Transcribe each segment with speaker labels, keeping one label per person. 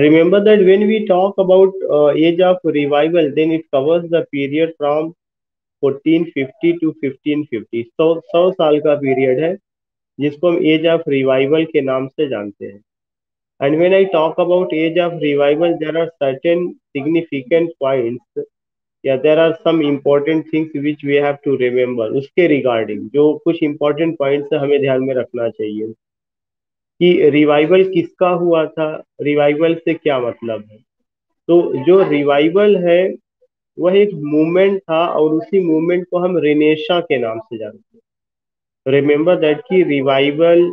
Speaker 1: Remember that when we talk about age of revival, then it covers the period from 1450 to 1550. 100 साल का period है जिसको हम as of revival के नाम से जानते हैं. And when I talk about age of revival, there are certain significant points. Yeah, there are some important things which we have to remember. उसके regarding जो कुछ important points हमें ध्यान में रखना चाहिए कि रिवाइवल किसका हुआ था, रिवाइवल से क्या मतलब है. तो जो रिवाइवल है वह एक मूवमेंट था और उसी मूवमेंट को हम रिनेशा के नाम से जानते हैं. रिमेम्बर दैट कि रिवाइवल,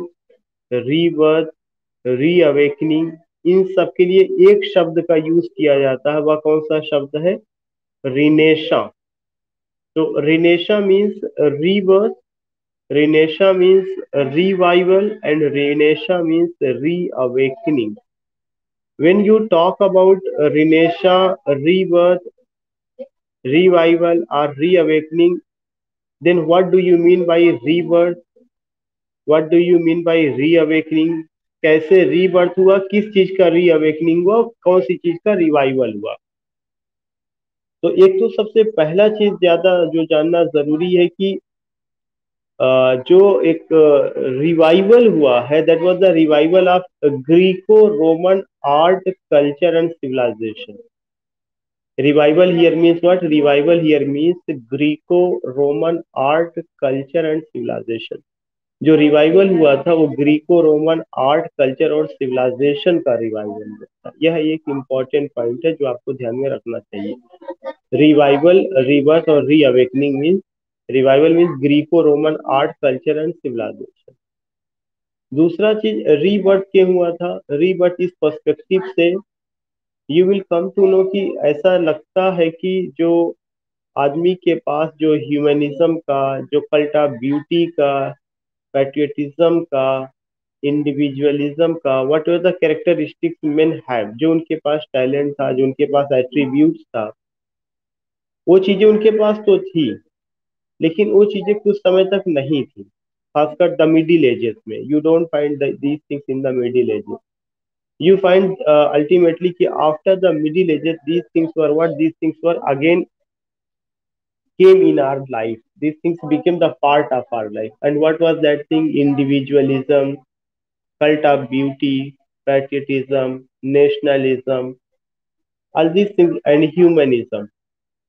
Speaker 1: रीबर्थ, रीअवेकनिंग, इन सब के लिए एक शब्द का यूज किया जाता है. वह कौन सा शब्द है? रिनेशा. तो Renaissance means rebirth, Renaissance means revival and Renaissance means reawakening. When you talk about Renesha, rebirth, revival, or reawakening, then what do you mean by rebirth? What do you mean by reawakening? कैसे rebirth हुआ, किस चीज का reawakening हुआ, कौन सी चीज का revival हुआ. तो एक तो सबसे पहला चीज ज्यादा जो जानना जरूरी है कि जो एक रिवाइवल हुआ है, that was the revival of Greco Roman art, culture and civilization. Revival here means what? Revival here means Greco-Roman art, culture and civilization. जो रिवाइवल हुआ था वो ग्रीको रोमन आर्ट, कल्चर और सिविलाइजेशन का रिवाइवल था. यह एक इम्पॉर्टेंट पॉइंट है जो आपको ध्यान में रखना चाहिए. रिवाइवल, रिबर्थ और reawakening means, revival means Greco Roman art, culture and civilization. दूसरा चीज रीबर्थ क्यों हुआ था? रीबर्थ इस पर्सपेक्टिव से you will come to know कि ऐसा लगता है कि जो आदमी के पास जो ह्यूमनिज्म का, जो कल्ट ऑफ ब्यूटी का, पैट्रियटिज्म का, इंडिविजुअलिज्म का, what ever the characteristics men have, जो उनके पास टैलेंट था, जो उनके पास एट्रीब्यूट्स था, वो चीजें उनके पास तो थी लेकिन वो चीजें कुछ समय तक नहीं थी. खासकर द मिडिल एजेस में you don't find these things in the middle edges. You find ultimately कि after the Middle Ages these things were what? These things were again came in our life. These things became the part of our life. And what was that thing? Individualism, cult of beauty, patriotism, nationalism, all these things and humanism,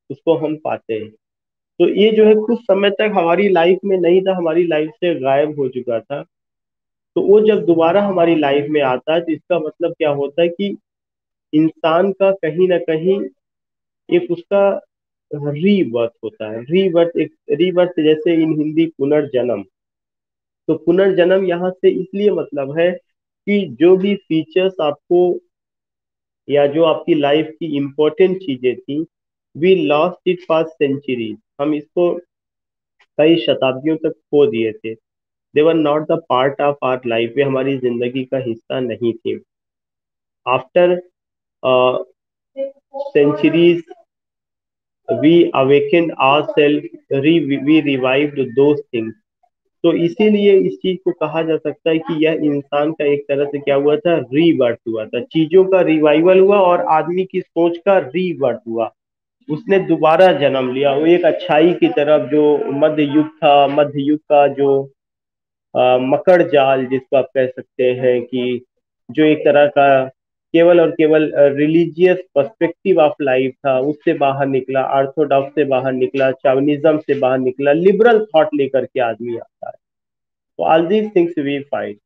Speaker 1: उसको हम पाते हैं. तो ये जो है कुछ समय तक हमारी लाइफ में नहीं था, हमारी लाइफ से गायब हो चुका था. तो वो जब दोबारा हमारी लाइफ में आता है तो इसका मतलब क्या होता है कि इंसान का कहीं ना कहीं एक उसका रीबर्थ होता है. रीबर्थ, एक रीबर्थ जैसे इन हिंदी पुनर्जन्म. तो पुनर्जन्म यहाँ से इसलिए मतलब है कि जो भी फीचर्स आपको या जो आपकी लाइफ की इम्पोर्टेंट चीजें थी, we lost it for centuries. हम इसको कई शताब्दियों तक खो दिए थे. They were not the part of our life, वे हमारी जिंदगी का हिस्सा नहीं थे. After centuries we awakened ourselves, we revived those things. तो इसीलिए इस चीज को कहा जा सकता है कि यह इंसान का एक तरह से क्या हुआ था? रीबर्थ हुआ था. चीजों का रिवाइवल हुआ और आदमी की सोच का रीबर्थ हुआ. उसने दोबारा जन्म लिया. वो एक अच्छाई की तरफ, जो मध्य युग था, मध्य युग का जो मकर जाल जिसको आप कह सकते हैं कि जो एक तरह का केवल और केवल रिलीजियस पर्सपेक्टिव ऑफ लाइफ था, उससे बाहर निकला, ऑर्थोडॉक्स से बाहर निकला, चावनिज्म से बाहर निकला, लिबरल थॉट लेकर के आदमी आता है. तो all these things we find.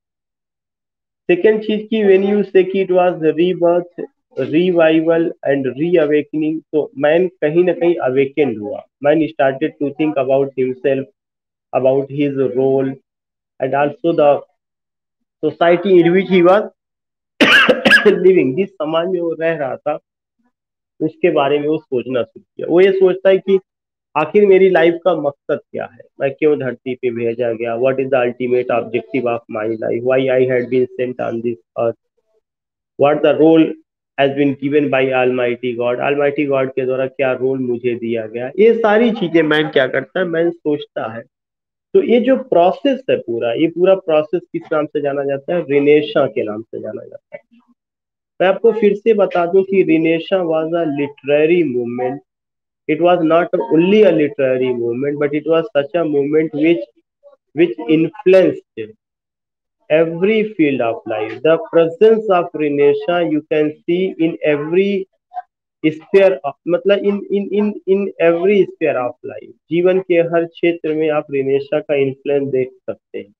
Speaker 1: Second चीज की व्हेन यू से कि it was rebirth, revival and reawakening, तो मैन कहीं ना कहीं अवेकेंड हुआ. Man started to think about himself, about his role and also the society in which he was living. जिस समाज में वो रह रहा था उसके बारे में वो सोचना शुरू किया. वो ये सोचता है कि आखिर मेरी लाइफ का मकसद क्या है, मैं क्यों धरती पे भेजा गया, what is the ultimate objective of my life, why I had been sent on this earth, what the role has been given by almighty God, almighty God के द्वारा क्या रोल मुझे दिया गया. ये सारी चीजें मैन क्या करता है? मैन सोचता है. तो ये जो प्रोसेस है पूरा, ये पूरा प्रोसेस किस नाम से जाना जाता है? रिनेशा के नाम से जाना जाता है। मैं आपको फिर से बता दूं कि Renaissance was a literary movement. It was not only a literary movement, but it was such a movement which influenced every field of life. The presence of Renesha you can see in every sphere of, मतलब in every sphere of life. जीवन के हर क्षेत्र में आप रिनेशा का influence देख सकते हैं.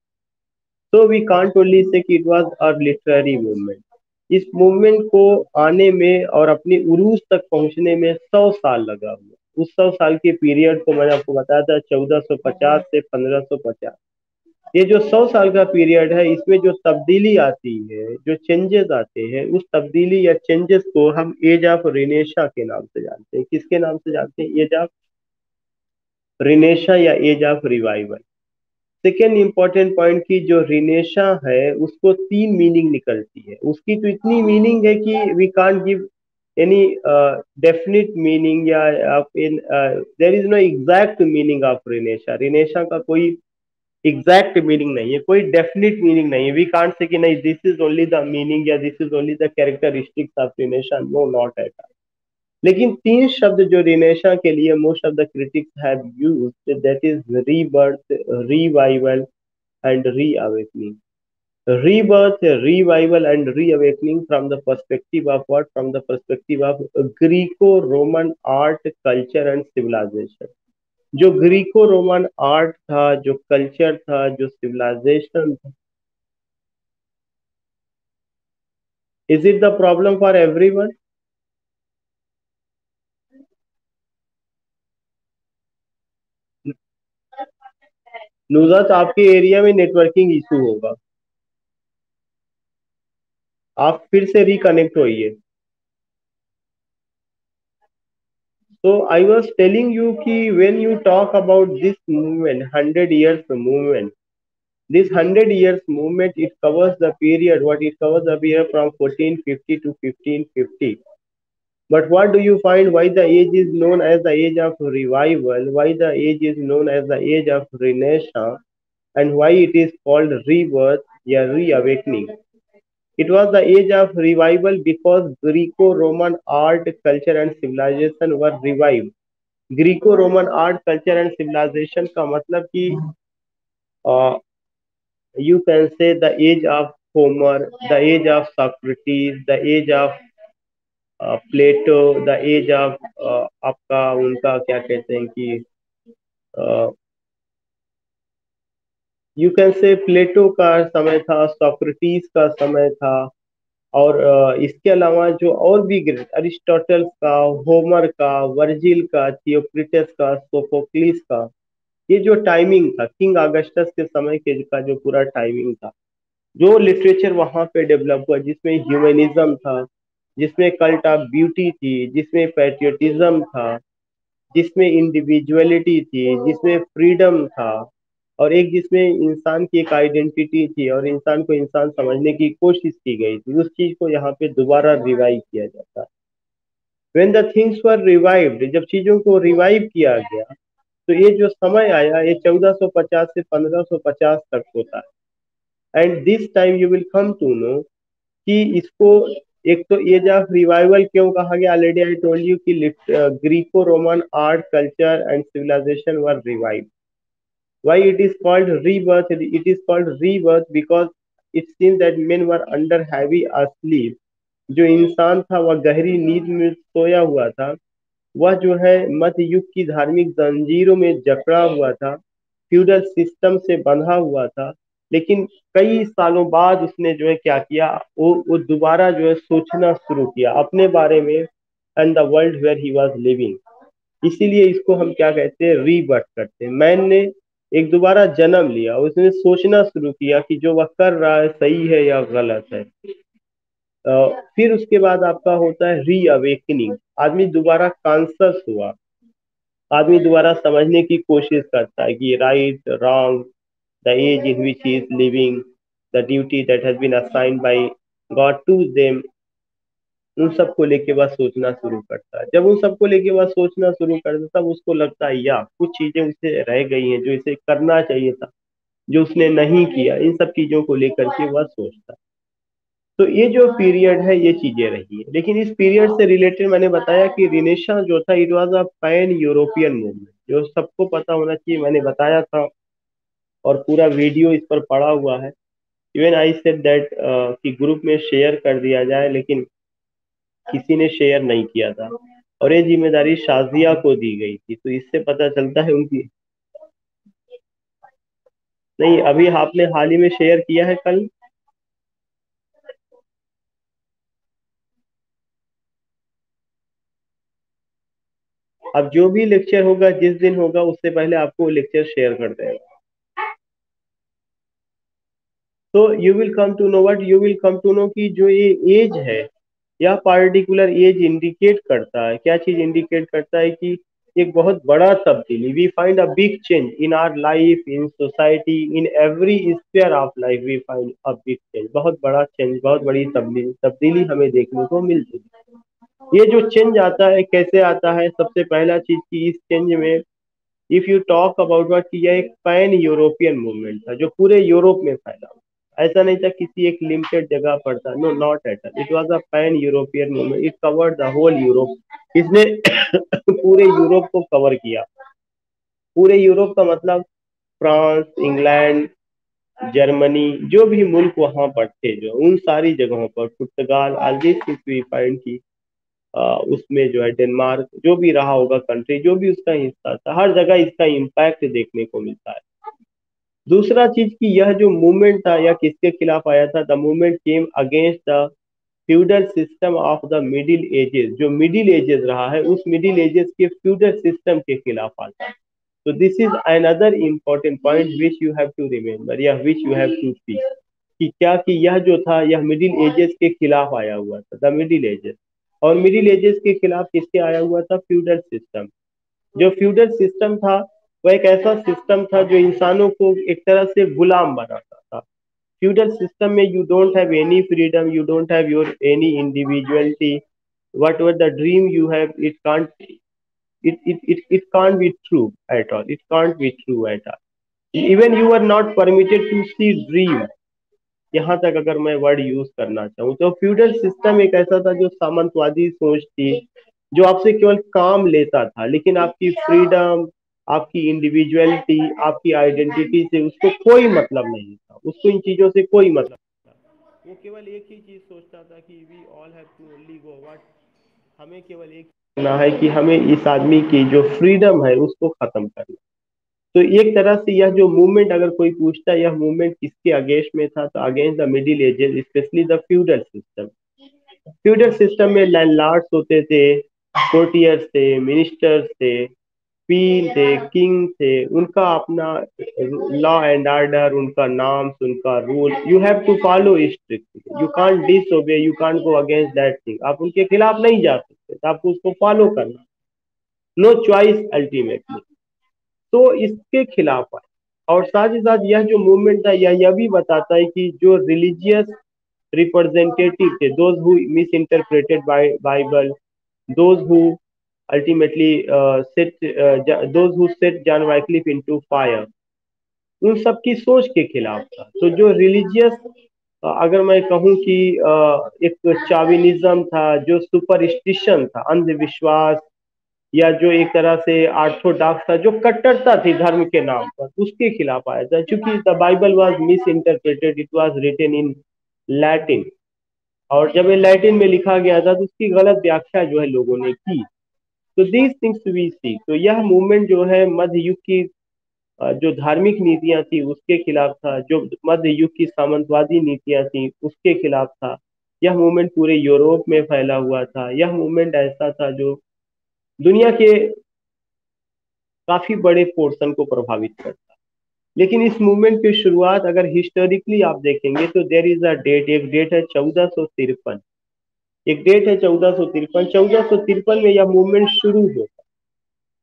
Speaker 1: So we can't only say कि it was a literary movement. इस मूवमेंट को आने में और अपनी उरूज तक पहुंचने में 100 साल लगा हुआ. उस 100 साल के पीरियड को मैंने आपको बताया था, 1450 से 1550. ये जो 100 साल का पीरियड है, इसमें जो तब्दीली आती है, जो चेंजेस आते हैं, उस तब्दीली या चेंजेस को हम एज ऑफ रिनेशा के नाम से जानते हैं. किसके नाम से जानते हैं? एज ऑफ रिनेशा या age of revival. Second important point की जो रिनेशा है उसको 3 मीनिंग निकलती है. उसकी तो इतनी मीनिंग है कि we can't give any definite meaning, या there is no exact meaning of Renaissance. Renaissance का कोई एग्जैक्ट मीनिंग नहीं है, कोई डेफिनेट मीनिंग नहीं है. वी कांट से कि नहीं this is only the meaning या this is only the characteristics of Renaissance. No, not at. लेकिन 3 शब्द जो रिनेशा के लिए most of the critics have used, that is rebirth, revival and reawakening. Rebirth, revival, and reawakening from the perspective of what? From the perspective of Greco-Roman art, culture, and civilization. जो Greco Roman art था, जो culture था, जो civilization था. Is it the problem for everyone? Nuzhat, आपके area में networking issue होगा. आप फिर से रिकनेक्ट होइए. So I was telling you कि when you talk about this movement, 100 years movement, this 100 years movement, it covers the period. What it covers the period from 1450 to 1550. But what do you find? Why the age is known as the age of revival? Why the age is known as the age of renaissance? And why it is called rebirth, yeah, reawakening? It was the age of revival because Greco-Roman art, culture, and civilization were revived. Greco Roman art, culture and civilization का मतलब कि you can say the age of Homer, the age of Socrates, the age of Plato, the age of आपका उनका क्या कहते हैं कि you can से प्लेटो का समय था, सॉक्रेटिस का समय था. और इसके अलावा जो और भी अरिस्टोटल का, होमर का, वर्जिल का, थियोक्रिटस का, सोफोक्लिस का, ये जो टाइमिंग था किंग अगस्टस के समय के का जो पूरा टाइमिंग था, जो लिटरेचर वहां पे डेवलप हुआ, जिसमें ह्यूमनिज्म था, जिसमें कल्ट ऑफ ब्यूटी थी, जिसमें पैट्रियटिज्म था, जिसमें इंडिविजुअलिटी थी, जिसमें फ्रीडम था, और एक जिसमें इंसान की एक आइडेंटिटी थी और इंसान को इंसान समझने की कोशिश की गई थी, उस चीज को यहाँ पे दोबारा रिवाइव किया जाता है. When the things were revived, जब चीजों को रिवाइव किया गया, तो ये जो समय आया ये 1450 से 1550 तक होता है. And this time you will come to know कि इसको एक तो एज ऑफ रिवाइवल क्यों कहा गया. ऑलरेडी आई टोल्ड यू कि Greco Roman art, culture and civilization were revive. Why it is called rebirth? It is called rebirth because it seems that men were under heavy asleep. जो इंसान था वह गहरी नींद में सोया हुआ था. वह जो है मध्य युग की धार्मिक जंजीरों में जकड़ा हुआ था, फ्यूडल सिस्टम से बंधा हुआ था. लेकिन कई सालों बाद उसने जो है क्या किया, वो दोबारा जो है सोचना शुरू किया अपने बारे में and the world where he was living. इसीलिए इसको हम क्या कहते हैं, रीबर्थ करते हैं. मैन ने एक दोबारा जन्म लिया, उसने सोचना शुरू किया कि जो वह कर रहा है सही है या गलत है. फिर उसके बाद आपका होता है री अवेकनिंग. आदमी दोबारा कॉन्सियस हुआ, आदमी दोबारा समझने की कोशिश करता है कि right, wrong, the age in which he is living, the duty that has been assigned by God to them. उन सबको लेके बस सोचना शुरू करता है। जब उन सबको लेके बस सोचना शुरू करता है, तब उसको लगता है या कुछ चीजें उसे रह गई हैं जो इसे करना चाहिए था, जो उसने नहीं किया, इन सब चीजों को लेकर के वह सोचता है। तो ये जो पीरियड है ये चीजें रही है। लेकिन इस पीरियड से रिलेटेड मैंने बताया कि रिनेशा जो था, it was a pan European movement, जो सबको पता होना चाहिए, मैंने बताया था और पूरा वीडियो इस पर पड़ा हुआ है। इवन आई सेड दैट कि ग्रुप में शेयर कर दिया जाए, लेकिन किसी ने शेयर नहीं किया था, और ये जिम्मेदारी शाजिया को दी गई थी। तो इससे पता चलता है उनकी। नहीं, अभी आपने हाल ही में शेयर किया है कल। अब जो भी लेक्चर होगा, जिस दिन होगा, उससे पहले आपको लेक्चर शेयर कर देगा। तो you will come to know what, you will come to know कि जो ये एज है, यह पार्टिकुलर एज इंडिकेट करता है, क्या चीज इंडिकेट करता है कि एक बहुत बड़ा तब्दीली, we find a big change in our life, in society, in every sphere of life we find a big change, बहुत बड़ा चेंज, बहुत बड़ी तब्दीली तब्दीली हमें देखने को मिलती है। ये जो चेंज आता है कैसे आता है, सबसे पहला चीज की इस चेंज में, if you talk about what, कि यह एक पैन यूरोपियन मूवमेंट था जो पूरे यूरोप में फैला। ऐसा नहीं था किसी एक लिमिटेड जगह पर था, no not at all, it was a pan European movement, it covered the whole Europe. इसने पूरे यूरोप को कवर किया। पूरे यूरोप का मतलब फ्रांस, इंग्लैंड, जर्मनी, जो भी मुल्क वहां पर थे, जो उन सारी जगहों पर, पुर्तगाल, ऑल दिस वी फाइंड की उसमें जो है डेनमार्क, जो भी रहा होगा कंट्री, जो भी उसका हिस्सा था, हर जगह इसका इम्पैक्ट देखने को मिलता है। दूसरा चीज कि यह जो मूवमेंट था यह किसके खिलाफ आया था, the movement came against the feudal system of the middle ages. जो मिडिल एजेस रहा है, उस मिडिल एजेस के फ्यूडल सिस्टम के खिलाफ आता है। तो this is another important point which you have to remember, या which you have to see, कि क्या कि यह जो था यह मिडिल एजेस के खिलाफ आया हुआ था, द मिडिल एजेस। और मिडिल एजेस के खिलाफ किसके आया हुआ था, फ्यूडल सिस्टम। जो फ्यूडल सिस्टम था वह एक ऐसा सिस्टम था जो इंसानों को एक तरह से गुलाम बनाता था। फ्यूडल सिस्टम में you don't have any freedom, you don't have your any individuality, what ever the dream you have, it can't, it can't be true at all, it can't be true at all, even you are not permitted to see dream। यहाँ तक अगर मैं word use करना चाहूँ तो feudal system एक ऐसा था जो सामंतवादी सोच थी, जो आपसे केवल काम लेता था, लेकिन आपकी फ्रीडम, आपकी इंडिविजुअलिटी, आपकी आइडेंटिटी से उसको कोई मतलब नहीं था, उसको इन चीजों से कोई मतलब नहीं था। वो केवल एक ही चीज सोचता था कि we all have to only go what, हमें केवल एक करना है कि हमें इस आदमी की जो फ्रीडम है उसको खत्म करना। तो एक तरह से यह जो मूवमेंट, अगर कोई पूछता है यह मूवमेंट किसके अगेंस्ट में था, तो against the middle edges, specially the feudal system. Feudal system में लैंडलॉर्ड्स होते थे, कोर्टियर्स थे, मिनिस्टर्स थे, क्वीन थे, किंग थे, उनका अपना लॉ एंड ऑर्डर, उनका नाम्स, उनका rule, you have to follow strictly, you can't disobey, you can't go against that thing, आप उनके खिलाफ नहीं जा सकते, तो आपको उसको फॉलो करना, नो चॉइस अल्टीमेटली। तो इसके खिलाफ आए। और साथ ही साथ यह जो मूवमेंट था यह भी बताता है कि जो रिलीजियस रिप्रेजेंटेटिव थे, those who miss interpreted Bible, those who ultimately those who set John Wycliffe into fire, उन सब की सोच के खिलाफ था। तो जो रिलीजियस, अगर मैं कहूँ कि एक चाविनिज्म था, जो सुपरस्टिशन था, अंधविश्वास, या जो एक तरह से ऑर्थोडॉक्स था, जो कट्टरता थी धर्म के नाम पर, उसके खिलाफ आया था। क्योंकि the Bible was misinterpreted, it was written in Latin, और जब ये लैटिन में लिखा गया था तो उसकी गलत व्याख्या जो है लोगों ने की। तो दीज थिंग्स वी सी, तो यह मूवमेंट जो है मध्य युग की जो धार्मिक नीतियां थी उसके खिलाफ था, जो मध्य युग की सामंतवादी नीतियां थी उसके खिलाफ था। यह मूवमेंट पूरे यूरोप में फैला हुआ था। यह मूवमेंट ऐसा था जो दुनिया के काफी बड़े पोर्शन को प्रभावित करता है। लेकिन इस मूवमेंट की शुरुआत अगर हिस्टोरिकली आप देखेंगे तो देर इज अ डेट, एक डेट है 1453, एक डेट है 1453। 1453 में यह मूवमेंट शुरू होता है।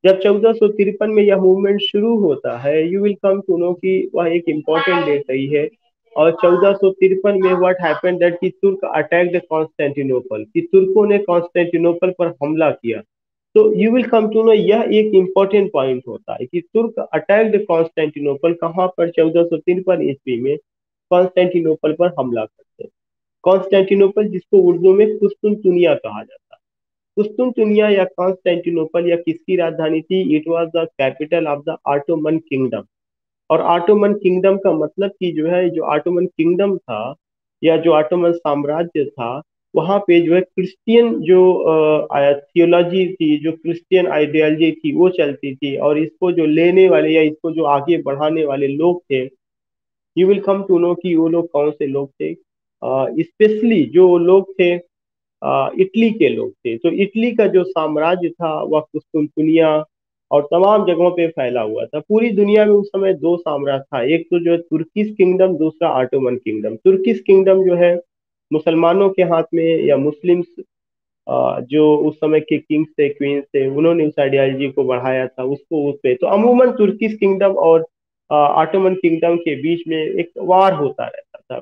Speaker 1: जब 1453 में यह मूवमेंट शुरू होता है, you will come to know कि वह एक इम्पॉर्टेंट डेट रही है, और 1453 में व्हाट हैपेंड दैट कि तुर्क अटैक्ड कॉन्स्टेंटिनोपल, कि तुर्कों ने कॉन्स्टेंटिनोपल पर हमला किया। तो you will come to know, यह एक इंपॉर्टेंट पॉइंट होता है कि तुर्क अटैक्ड कॉन्स्टेंटिनोपल, कहाँ पर? 1453 में कॉन्स्टेंटिनोपल पर हमला करते हैं। कॉन्स्टेंटिनोपल जिसको उर्दू में कुस्तुनतुनिया कहा जाता है। कुस्तुनतुनिया या कॉन्स्टेंटिनोपल या किसकी राजधानी थी? It was the capital of the Ottoman kingdom. और ऑटोमन किंगडम का मतलब कि जो है, जो ऑटोमन किंगडम था या जो ऑटोमन साम्राज्य था, वहां पे जो है क्रिश्चियन जो थियोलॉजी थी, जो क्रिश्चियन आइडियोलॉजी थी वो चलती थी। और इसको जो लेने वाले या इसको जो आगे बढ़ाने वाले लोग थे, you will come to know कि वो लोग कौन से लोग थे। स्पेशली जो लोग थे इटली के लोग थे। तो इटली का जो साम्राज्य था वह कुस्तुनतुनिया और तमाम जगहों पे फैला हुआ था। पूरी दुनिया में उस समय दो साम्राज्य था, एक तो जो है तुर्किश किंगडम, दूसरा ऑटोमन किंगडम। तुर्किश किंगडम जो है मुसलमानों के हाथ में, या मुस्लिम्स जो उस समय के किंग्स थे, क्वींस थे, उन्होंने उस आइडियोलॉजी को बढ़ाया था, उसको उस पे। तो अमूमन तुर्किश किंगडम और ऑटोमन किंगडम के बीच में एक वार होता रहता था।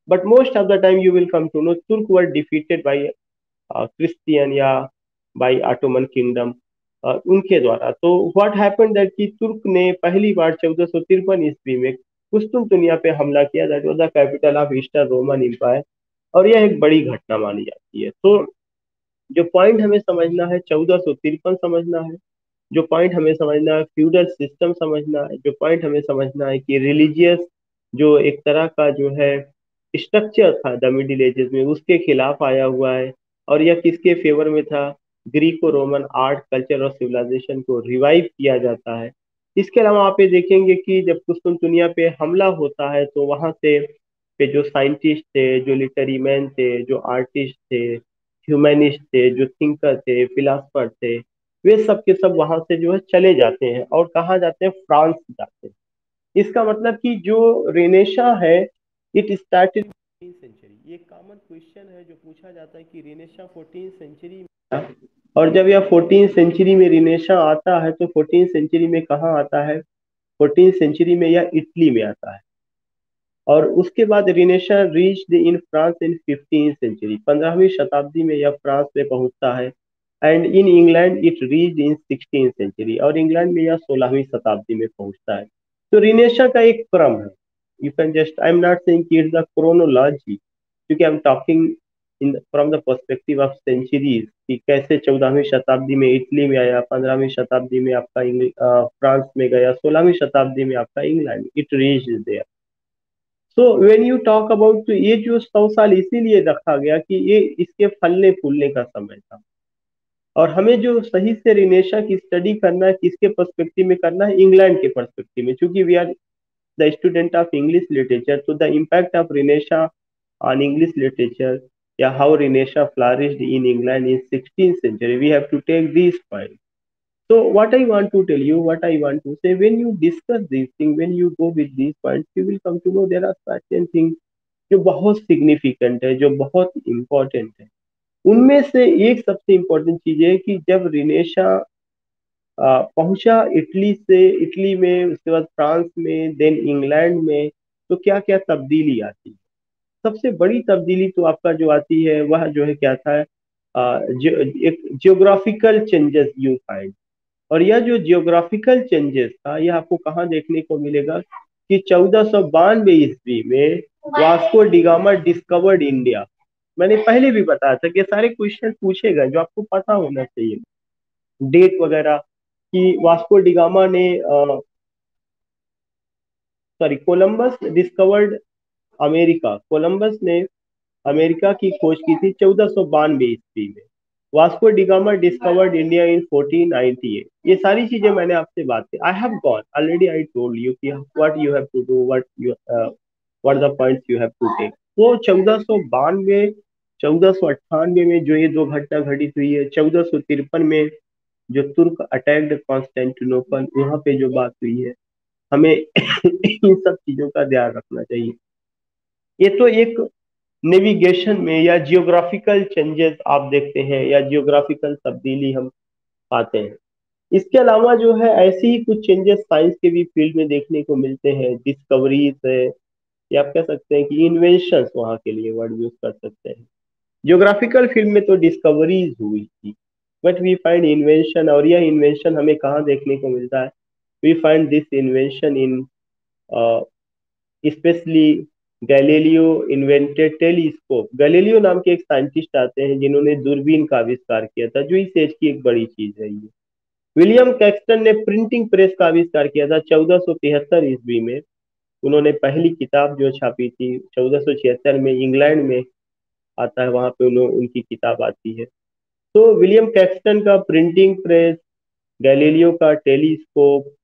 Speaker 1: But most of the time you will come to know Turk were defeated by Christian या बाय ऑटोमन किंगडम, उनके द्वारा। तो व्हाट हैपेंड दैट कि तुर्क ने पहली बार 1453 में कुस्तुनतुनिया पे हमला किया, that was the capital of eastern Roman empire. और यह एक बड़ी घटना मानी जाती है। तो जो पॉइंट हमें समझना है, 1453 समझना है। जो पॉइंट हमें समझना है, फ्यूडल सिस्टम समझना है। जो पॉइंट हमें समझना है कि रिलीजियस जो एक तरह का जो है स्ट्रक्चर था द मिडिल एजेस में, उसके खिलाफ आया हुआ है। और यह किसके फेवर में था? ग्रीको रोमन आर्ट, कल्चर और सिविलाइजेशन को रिवाइव किया जाता है। इसके अलावा आप ये देखेंगे कि जब कुस्तुनतुनिया पे हमला होता है तो वहां से पे जो साइंटिस्ट थे, जो लिटरी मैन थे, जो आर्टिस्ट थे, ह्यूमैनिस्ट थे, जो थिंकर थे, फिलासफर थे, वे सब के सब वहां से जो है चले जाते हैं। और कहाँ जाते हैं? फ्रांस जाते हैं। इसका मतलब कि जो रेनेशा है, इट स्टार्टेड 14th सेंचुरी। ये कॉमन क्वेश्चन है जो पूछा जाता है कि रेनेशा 14th सेंचुरी में, और जब यह 14th सेंचुरी में रिनेशा आता है तो 14th सेंचुरी में कहाँ आता है? 14th सेंचुरी में यह इटली में आता है। और उसके बाद Renaissance reached in France in 15th century. 15वीं शताब्दी में यह फ्रांस में पहुंचता है। And in England it reached in 16th century, और इंग्लैंड में यह 16वीं शताब्दी में पहुंचता है। तो रिनेशा का एक क्रम है। You can just, I am not saying कि इट्स द क्रोनोलॉजी, क्योंकि I am talking in from the perspective of centuries, कि कैसे 14वीं शताब्दी में इटली में आया, 15वीं शताब्दी में आपका फ्रांस में गया, 16वीं शताब्दी में आपका England, it reached there. So when you talk about, तो ये जो 100 साल इसीलिए रखा गया कि ये इसके फलने फूलने का समय था। और हमें जो सही से रिनेशा की स्टडी करना है, किसके पर्सपेक्टिव में करना है? इंग्लैंड के पर्सपेक्टिव में, क्योंकि we are the student of English literature. तो the impact of Renaissance on English literature, या how Renaissance flourished in England in 16th century, we have to take this point. So what I want to tell you, what I want to say, when you discuss these things, when you go with these points, you will come to know there are certain things जो बहुत significant है, जो बहुत important है। उनमें से एक सबसे इम्पोर्टेंट चीज है कि जब रिनेशा पहुंचा इटली से, इटली में, उसके बाद फ्रांस में, देन इंग्लैंड में, तो क्या क्या तब्दीली आती है? सबसे बड़ी तब्दीली तो आपका जो आती है वह जो है क्या था? एक जियोग्राफिकल चेंजेस यू फाइंड। और यह जो जियोग्राफिकल चेंजेस था, यह आपको कहाँ देखने को मिलेगा? कि 1492 में वास्को डिगामा डिस्कवर्ड इंडिया। मैंने पहले भी बताया था कि सारे क्वेश्चन पूछे गए जो आपको पता होना चाहिए, डेट वगैरह, कि वास्को डिगामा ने, sorry, Columbus discovered America. Columbus ने अमेरिका की खोज की थी 1492 में। Vasco da Gama discovered India in 1498। ये सारी चीजें मैंने आपसे बात की। I have gone already, I told you कि what you have to do, what the points you have to take. वो 1492, 1498 में जो ये दो घटना घटित हुई है, 1453 में जो तुर्क अटैक्ड कॉन्स्टेंटिनोपल, वहां पे जो बात हुई है, हमें इन सब चीजों का ध्यान रखना चाहिए। ये तो एक नेविगेशन में या जियोग्राफिकल चेंजेस आप देखते हैं, या जियोग्राफिकल तब्दीली हम पाते हैं। इसके अलावा जो है ऐसे ही कुछ चेंजेस साइंस के भी फील्ड में देखने को मिलते हैं, डिस्कवरीज है, या आप कह सकते हैं कि इन्वेंशंस वहाँ के लिए वर्ड यूज कर सकते हैं। ज्योग्राफिकल फील्ड में तो डिस्कवरीज हुई थी, बट वी फाइंड इन्वेंशन, और यह इन्वेंशन हमें कहाँ देखने को मिलता है? We find this invention in specially Galileo invented telescope. Galileo नाम के एक साइंटिस्ट आते हैं जिन्होंने दूरबीन का आविष्कार किया था, जो इस एज की एक बड़ी चीज रही है। विलियम कैक्सटन ने प्रिंटिंग प्रेस का आविष्कार किया था 1473 ईस्वी में। उन्होंने पहली किताब जो छापी थी 1476 में, इंग्लैंड में आता है, वहां पे उनकी किताब आती है। तो विलियम कैक्सटन का प्रिंटिंग प्रेस, गैलीलियो का टेलीस्कोप,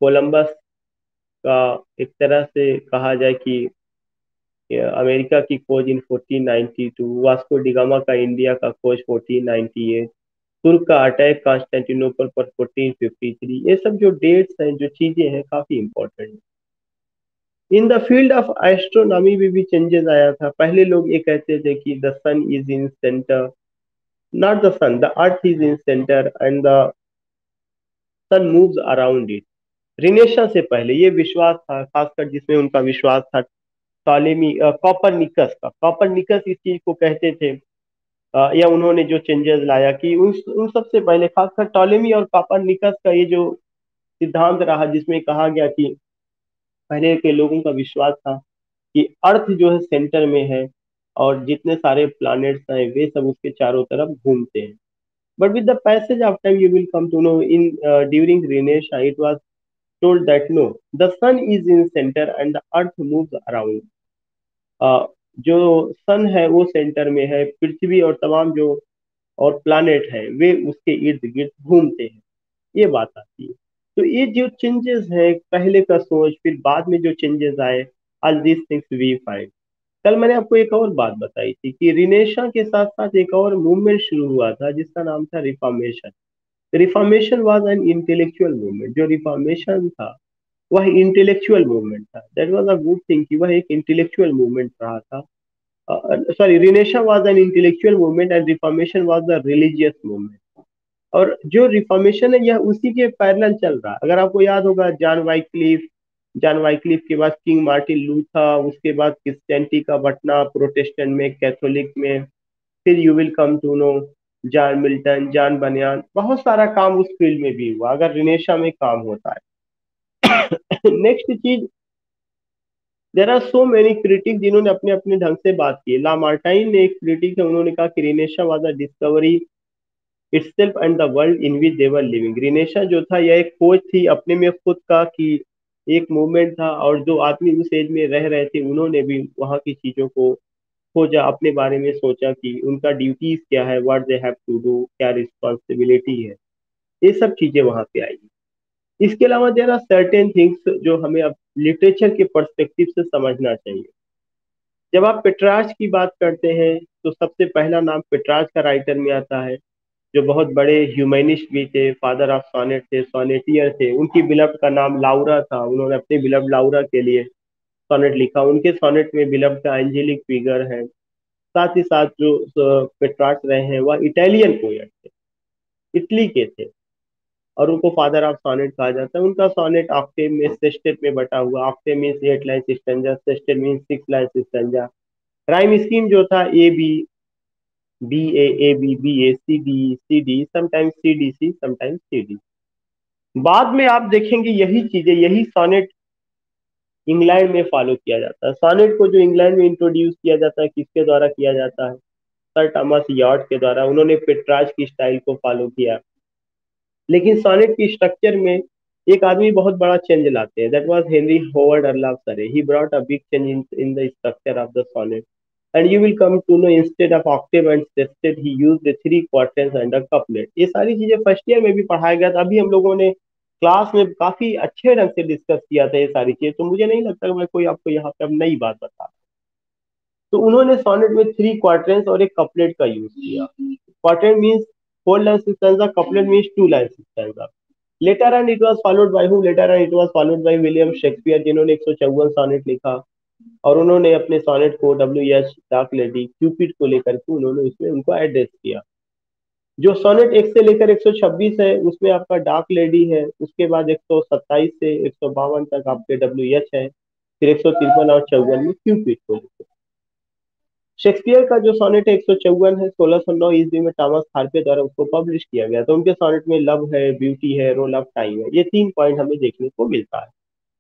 Speaker 1: कोलंबस का एक तरह से कहा जाए कि अमेरिका की खोज इन 1492, वास्को डिगामा का इंडिया का खोज 1498, तुर्क का अटैक कॉन्स्टेंटिनोपल पर 1453, ये सब जो डेट्स हैं, जो चीजें हैं, काफी इंपॉर्टेंट है। In the field of astronomy में भी चेंजेस आया था। पहले लोग ये कहते थे कि the sun is in centre, not the sun, the earth is in centre and the sun moves around it. Renaissance से पहले ये विश्वास था, खासकर जिसमें उनका विश्वास था टॉलेमी कॉपरनिकस का। कॉपरनिकस इस चीज को कहते थे, या उन्होंने जो चेंजेस लाया कि उन सबसे पहले खासकर टॉलेमी और कॉपरनिकस का ये जो सिद्धांत रहा, जिसमें कहा गया कि पहले के लोगों का विश्वास था कि अर्थ जो है सेंटर में है और जितने सारे प्लैनेट्स हैं वे सब उसके चारों तरफ घूमते हैं। But with the passage of time you will come to know in during Renaissance it was told that no, the sun is in center and the earth moves around। जो सन है वो सेंटर में है, पृथ्वी और तमाम जो और प्लानेट है वे उसके इर्द गिर्द घूमते हैं, ये बात आती है। तो ये जो चेंजेस है, पहले का सोच फिर बाद में जो चेंजेस आए, आज दिस थिंग्स वी फाइंड। कल मैंने आपको एक और बात बताई थी कि रिनेशा के साथ साथ एक और मूवमेंट शुरू हुआ था जिसका नाम था Reformation. Reformation was an intellectual movement. जो रिफॉर्मेशन था वह इंटेलेक्चुअल मूवमेंट था। That was a good thing कि वह एक इंटेलेक्चुअल मूवमेंट रहा था। Sorry, Renaissance was an intellectual movement and Reformation was the religious movement. और जो रिफॉर्मेशन है यह उसी के पैरेलल चल रहा है। अगर आपको याद होगा जॉन वाइक्लिफ के बाद किंग मार्टिन लूथा, उसके बाद क्रिश्चियनिटी का बंटना, प्रोटेस्टेंट में, कैथोलिक में, फिर you will come to know John Milton, John Bunyan, बहुत सारा काम उस फील्ड में भी हुआ अगर रिनेशा में काम होता है। नेक्स्ट चीज, there are so many critic जिन्होंने अपने अपने ढंग से बात की। ला मार्टाइन ने एक क्रिटिक है, उन्होंने कहा कि Renaissance was a discovery itself and the world in which they were living. Renaissance जो था यह एक खोज थी अपने में खुद का, कि एक मूवमेंट था और जो आदमी उस एज में रह रहे थे उन्होंने भी वहाँ की चीजों को खोजा, अपने बारे में सोचा कि उनका ड्यूटीज क्या है, what they have to do, क्या रिस्पॉन्सिबिलिटी है, ये सब चीजें वहाँ पे आई। इसके अलावा देर आर सर्टेन थिंग्स जो हमें अब लिटरेचर के पर्सपेक्टिव से समझना चाहिए। जब आप पेट्रार्च की बात करते हैं तो सबसे पहला नाम पेट्रार्च का राइटर में आता है, जो बहुत बड़े ह्यूमैनिस्ट भी थे, फादर ऑफ सोनेट थे, सोनेटियर थे। उनकी बिलप्ड का नाम लाउरा था, उन्होंने अपनी बिलप्ड लाउरा के लिए सोनेट लिखा। उनके सोनेट में बिलप्ड का एंजेलिक फिगर है। साथ ही साथ जो पेट्रार्च रहे हैं वह इटालियन पोएट थे, इटली के थे, और उनको फादर ऑफ सोनेट कहा जाता है। उनका सोनेट ऑक्टेव में, सेस्टेट में बटा हुआ। Octave means 8 line stanza, sestet means 6 line stanza. Rhyme scheme जो था A B, B A B, B A C D, sometimes C D C, sometimes C D. बाद में आप देखेंगे यही चीजें, यही सोनेट इंग्लैंड में फॉलो किया जाता है। सोनेट को जो इंग्लैंड में इंट्रोड्यूस किया जाता है, किसके द्वारा किया जाता है? सर थॉमस यॉर्ट के द्वारा। उन्होंने पेट्रार्च की स्टाइल को फॉलो किया। लेकिन सोनेट की स्ट्रक्चर में एक आदमी बहुत बड़ा चेंज लाते हैं, that was Henry Howard Earl of Surrey. He brought a big change in the structure of the sonnet and you will come to know instead of octave and sestet he used the 3 quatrains and a couplet. ये सारी चीजें first year में भी पढ़ाया गया था। अभी हम लोगों ने क्लास में काफी अच्छे ढंग से डिस्कस किया था ये सारी चीजें, तो मुझे नहीं लगता कि मैं कोई आपको यहाँ पे अब नई बात बता। तो उन्होंने सोनेट में 3 क्वार्टेंस और एक कपलेट का यूज किया। क्वार्टेंट means 4 line stanza, couplet means 2 line stanza. Later and it was followed by who? Later and it was followed by William Shakespeare, जिन्होंने 154 सोनेट लिखा। और उन्होंने अपने सोनेट को W H dark lady Cupid को लेकर के उन्होंने उसमें उनको एड्रेस किया। जो सोनेट 1 से लेकर 126 है उसमें आपका डार्क लेडी है, उसके बाद 127 से 152 तक आपके डब्ल्यू एच है, फिर 153 और 54 में क्यूपिड को लेकर। शेक्सपियर का जो सोनेट है 154 है, 1609 ईस्वी में टॉमस हार्पे द्वारा उसको पब्लिश किया गया। तो उनके सोनेट में लव है, ब्यूटी है, रोल ऑफ टाइम है, ये 3 पॉइंट हमें देखने को मिलता है।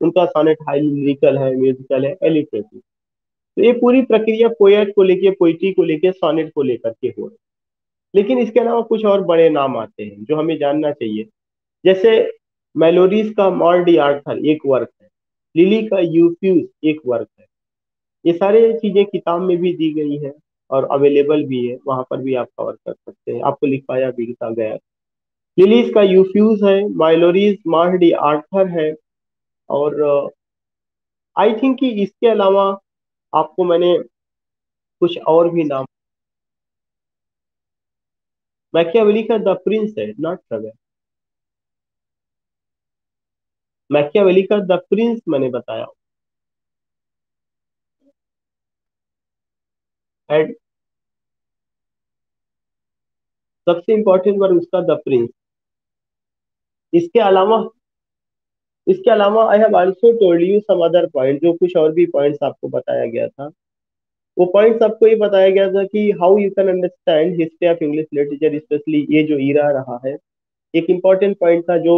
Speaker 1: उनका सोनेट हाईली लिरिकल है, म्यूजिकल है, एलिटरेटिव। तो ये पूरी प्रक्रिया पोएट को लेके, पोइट्री को लेके, सोनेट को लेकर के हो रही है। लेकिन इसके अलावा कुछ और बड़े नाम आते हैं जो हमें जानना चाहिए। जैसे मेलोडीज का मॉल डी आर्थर एक वर्क है, लिली का यूफ्यूज एक वर्क है। ये सारे चीजें किताब में भी दी गई है और अवेलेबल भी है, वहां पर भी आप कवर कर सकते हैं, आपको लिखवाया भी लिखा गया है। लिलीज का यूफ्यूज है, माइलोरीज मॉल डी आर्थर है। और आई थिंक कि इसके अलावा आपको मैंने कुछ और भी नाम, मैकियावेली का द प्रिंस है, नॉट ट्रवेल। मैकियावेली का द प्रिंस मैंने बताया। एंड सबसे इंपॉर्टेंट वर्ड उसका द प्रिंस। इसके अलावा इसके अलावा I have also told you some other point, जो कुछ और भी पॉइंट्स आपको बताया गया था। वो पॉइंट्स आपको ये बताया गया था कि how you can understand history of English literature, specially ये जो ईरा रहा है। एक इंपॉर्टेंट पॉइंट था जो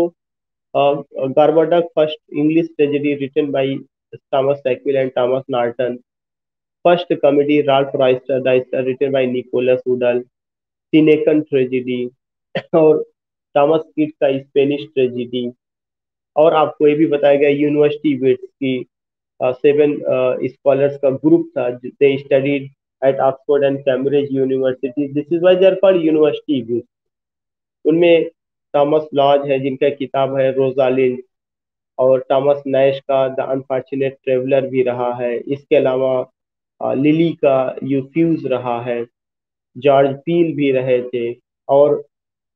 Speaker 1: Gorboduc first English tragedy written by Thomas Sackville and Thomas Norton, first comedy Ralph Roister Doister written by Nicholas Udall, Senecan tragedy, और Thomas Kyd का Spanish tragedy. और आपको ये भी बताया गया यूनिवर्सिटी विट्स की 7 स्कॉलर्स का ग्रुप था, they studied at Oxford and Cambridge university, this is why they are called university wits. उनमें थॉमस लॉज है जिनका किताब है रोजालिंड, और थॉमस नैश का द अनफॉर्चुनेट ट्रेवलर भी रहा है। इसके अलावा लिली का यूफ्यूज रहा है, जॉर्ज पील भी रहे थे। और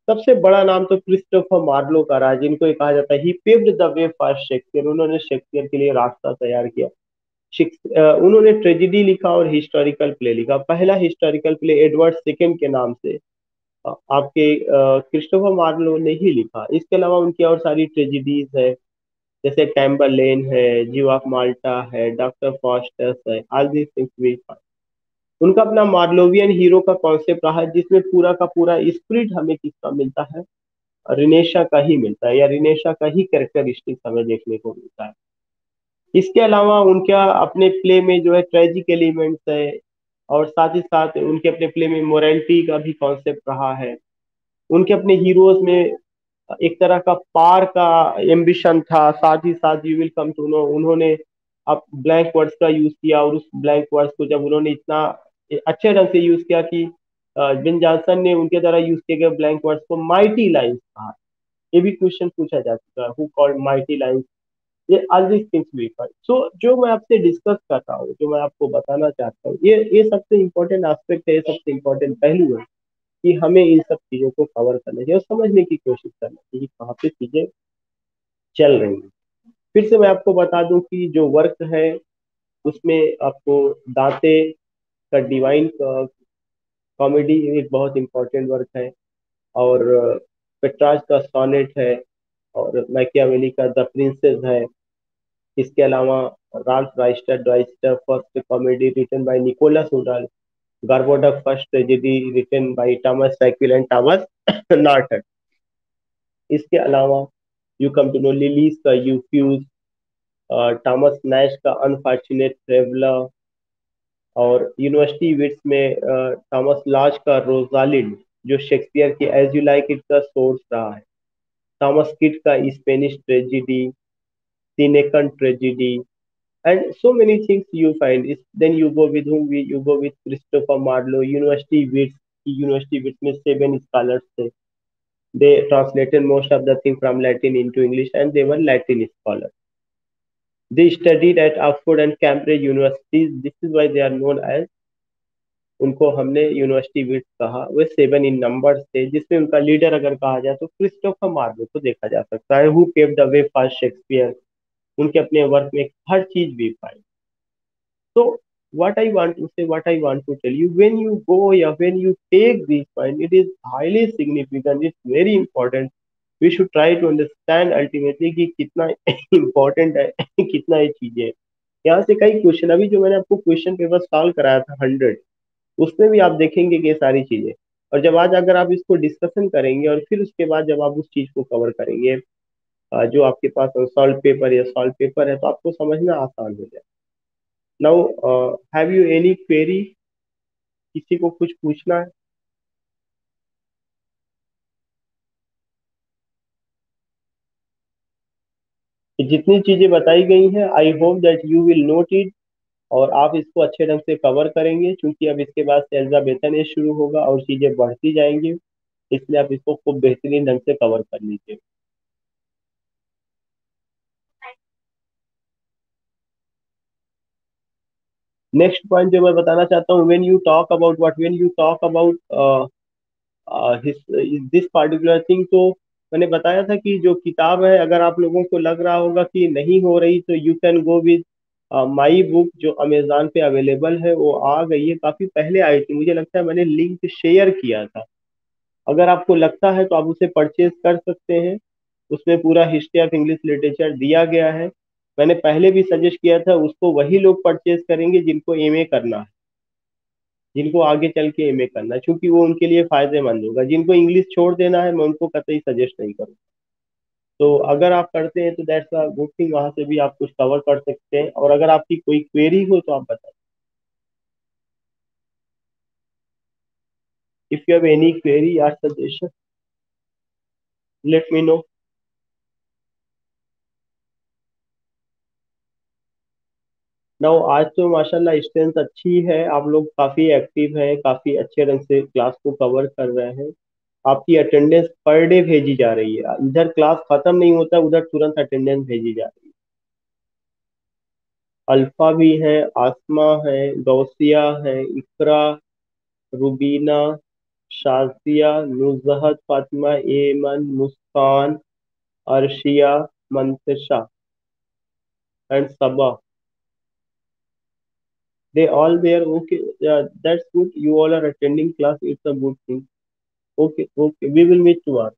Speaker 1: सबसे बड़ा नाम तो क्रिस्टोफर मार्लो का रहा, जिनको ये कहा जाता है he paved the way for Shakespeare, उन्होंने शेक्सपियर के लिए रास्ता तैयार किया। उन्होंने ट्रेजिडी लिखा और हिस्टोरिकल प्ले लिखा। पहला हिस्टोरिकल प्ले एडवर्ड सेकेंड के नाम से आपके क्रिस्टोफर मार्लो ने ही लिखा। इसके अलावा उनकी और सारी ट्रेजिडीज है, जैसे कैम्बरलेन है, जीव ऑफ माल्टा है, डॉक्टर फॉस्टस है, all these things we find. उनका अपना मार्लोवियन हीरो का कॉन्सेप्ट रहा है, जिसमें पूरा का पूरा स्पिरिट हमें किसका मिलता है, रिनेशा का ही मिलता है, या रिनेशा का ही कैरेक्टरिस्टिक्स हमें देखने को मिलता है। इसके अलावा उनका अपने प्ले में जो है ट्रेजिक एलिमेंट्स है, और साथ ही साथ उनके अपने प्ले में मोरालिटी का भी कॉन्सेप्ट रहा है। उनके अपने हीरोज में एक तरह का पार का एम्बिशन था। साथ ही साथ you will come to know, उन्होंने अब ब्लैंक वर्ड्स का यूज किया, और उस ब्लैंक वर्ड्स को जब उन्होंने इतना अच्छे ढंग से यूज किया कि बिन जॉनसन ने उनके द्वारा यूज किए गए ब्लैंक वर्ड्स को माइटी लाइन्स कहा। ये भी क्वेश्चन पूछा जा चुका है, हु कॉल्ड माइटी लाइन्स, ये all this things we find. So जो मैं आपसे डिस्कस कर रहा हूँ, जो मैं आपको बताना चाहता हूँ, ये सबसे इम्पोर्टेंट एस्पेक्ट है, ये सबसे इम्पोर्टेंट पहलू है कि हमें इन सब चीजों को कवर करना चाहिए और समझने की कोशिश करना चाहिए कि कहाँ पे चीजें चल रही हैं। फिर से मैं आपको बता दूं कि जो वर्क है उसमें आपको दांते का डिवाइन कॉमेडी एक बहुत इंपॉर्टेंट वर्क है, और पेट्रास का सोनेट है, और मैकियावेली का द प्रिंसेस है। इसके अलावा Ralph Roister Doister first comedy written by Nicholas Udall, Gorboduc first tragedy written by Thomas Sackville and Thomas Norton. इसके अलावा you come to know Lyly's का यूफ्यूज, थॉमस नैश का अनफॉर्चुनेट ट्रेवलर, और University Wits में Thomas Lodge का Rosalynde, जो Shakespeare की As You Like It का सोर्स रहा है। थॉमस किट का Spanish tragedy, Senecan tragedy, and so many things you find is, then you go with whom, we you go with Christopher Marlowe, university wits में 7 scholars थे, they translated most of the thing from Latin into English, and they were Latin scholars. They studied at Oxford and Cambridge universities, this is why they are known as, उनको हमने university wits कहा। वे 7 इन numbers थे, जिसमें उनका leader अगर कहा जाए तो क्रिस्टोफर मार्लो को देखा जा सकता है, who paved the way for Shakespeare. उनके अपने वर्क में हर चीज भी पाई। So what I want to say, what I want to tell you, when you go, yeah, when you take this point, it is highly significant. It's very important. We should try to understand ultimately कि कितना important है कितना ये चीजें है। यहाँ से कई क्वेश्चन, अभी जो मैंने आपको क्वेश्चन पेपर सॉल्व कराया था 100, उसमें भी आप देखेंगे कि ये सारी चीजें, और जब आज अगर आप इसको डिस्कशन करेंगे और फिर उसके बाद जब आप उस चीज को कवर करेंगे, जो आपके पास सॉल्व पेपर या सॉल्व पेपर है, तो आपको समझना आसान हो जाए। Now have you any query? किसी को कुछ पूछना है? कि जितनी चीजें बताई गई हैं, I hope that you will note it, और आप इसको अच्छे ढंग से कवर करेंगे, क्योंकि अब इसके बाद से एल्जाबेथन एज शुरू होगा और चीजें बढ़ती जाएंगी, इसलिए आप इसको खूब बेहतरीन ढंग से कवर कर लीजिए। नेक्स्ट पॉइंट जो मैं बताना चाहता हूँ, when you talk about this particular thing, तो मैंने बताया था कि जो किताब है, अगर आप लोगों को लग रहा होगा कि नहीं हो रही, तो you can go with my book, जो अमेजोन पे अवेलेबल है, वो आ गई है, काफी पहले आई थी, मुझे लगता है मैंने लिंक शेयर किया था। अगर आपको लगता है तो आप उसे परचेज कर सकते हैं। उसमें पूरा हिस्ट्री ऑफ इंग्लिश लिटरेचर दिया गया है। मैंने पहले भी सजेस्ट किया था, उसको वही लोग परचेज करेंगे जिनको एमए करना है, जिनको आगे चल के एमए करना है, क्योंकि वो उनके लिए फायदेमंद होगा। जिनको इंग्लिश छोड़ देना है, मैं उनको कतई सजेस्ट नहीं करूँ। तो अगर आप करते हैं तो दैट्स अ गुड थिंग, वहां से भी आप कुछ कवर कर सकते हैं, और अगर आपकी कोई क्वेरी हो तो आप बताएं। If you have any query या suggestion, let me know. Now आज तो माशाल्लाह स्ट्रेंथ अच्छी है, आप लोग काफी एक्टिव हैं, काफी अच्छे ढंग से क्लास को कवर कर रहे हैं। आपकी अटेंडेंस पर डे भेजी जा रही है, इधर क्लास खत्म नहीं होता, उधर तुरंत अटेंडेंस भेजी जा रही है। अल्फा भी है, आसमा है, गौसिया है, इकरा, Rubina, Shazia, Nuzhat, Fatima, Aiman, Muskan, Arshiya, Mantasha and Saba, they all there. Okay, that's good, you all are attending class, it's a good thing. Okay, okay, we will meet tomorrow.